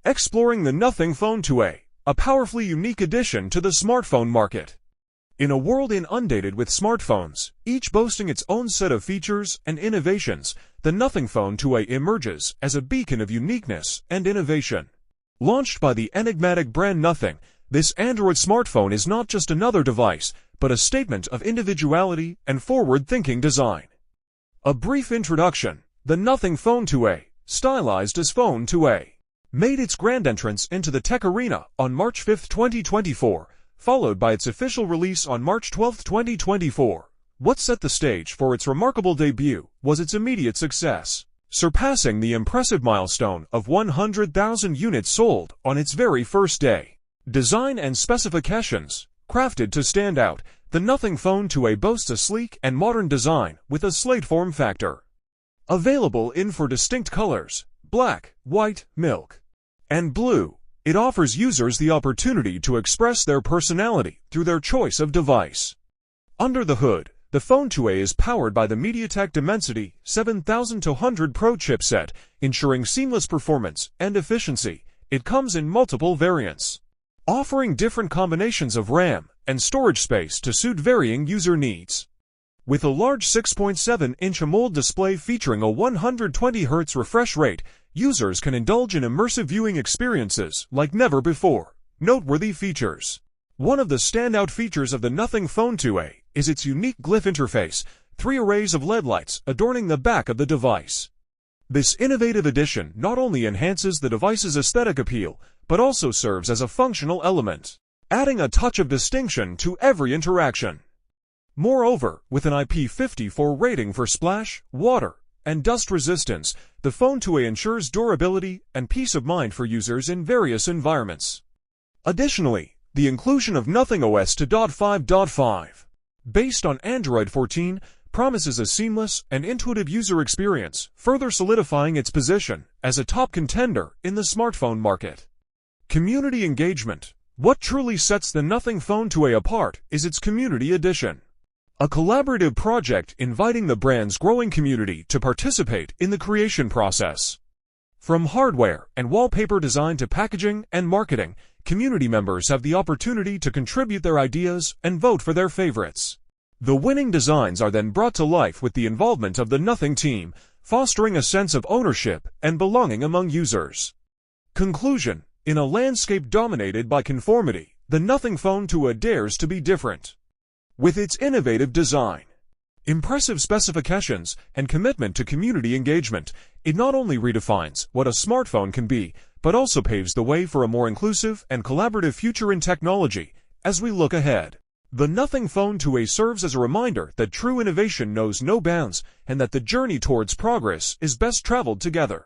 Exploring the Nothing Phone 2A, a powerfully unique addition to the smartphone market. In a world inundated with smartphones, each boasting its own set of features and innovations, the Nothing Phone 2A emerges as a beacon of uniqueness and innovation. Launched by the enigmatic brand Nothing, this Android smartphone is not just another device, but a statement of individuality and forward-thinking design. A brief introduction: the Nothing Phone 2A, stylized as Phone 2A, made its grand entrance into the tech arena on March 5, 2024, followed by its official release on March 12, 2024. What set the stage for its remarkable debut was its immediate success, surpassing the impressive milestone of 100,000 units sold on its very first day. Design and specifications: crafted to stand out, the Nothing Phone 2A boasts a sleek and modern design with a slate form factor. Available in four distinct colors: black, white, milk, and blue, it offers users the opportunity to express their personality through their choice of device. Under the hood, the Phone 2A is powered by the MediaTek Dimensity 7200 Pro chipset, ensuring seamless performance and efficiency. It comes in multiple variants, offering different combinations of RAM and storage space to suit varying user needs. With a large 6.7-inch AMOLED display featuring a 120Hz refresh rate, users can indulge in immersive viewing experiences like never before. Noteworthy features: one of the standout features of the Nothing Phone 2A is its unique glyph interface, 3 arrays of LED lights adorning the back of the device. This innovative addition not only enhances the device's aesthetic appeal, but also serves as a functional element, adding a touch of distinction to every interaction. Moreover, with an IP54 rating for splash, water, and dust resistance, the Phone 2A ensures durability and peace of mind for users in various environments. Additionally, the inclusion of Nothing OS 2.5.5, based on Android 14, promises a seamless and intuitive user experience, further solidifying its position as a top contender in the smartphone market. Community engagement: what truly sets the Nothing Phone 2A apart is its community edition, a collaborative project inviting the brand's growing community to participate in the creation process. From hardware and wallpaper design to packaging and marketing, community members have the opportunity to contribute their ideas and vote for their favorites. The winning designs are then brought to life with the involvement of the Nothing team, fostering a sense of ownership and belonging among users. Conclusion: in a landscape dominated by conformity, the Nothing Phone 2A dares to be different. With its innovative design, impressive specifications, and commitment to community engagement, it not only redefines what a smartphone can be, but also paves the way for a more inclusive and collaborative future in technology. As we look ahead, the Nothing Phone 2A serves as a reminder that true innovation knows no bounds, and that the journey towards progress is best traveled together.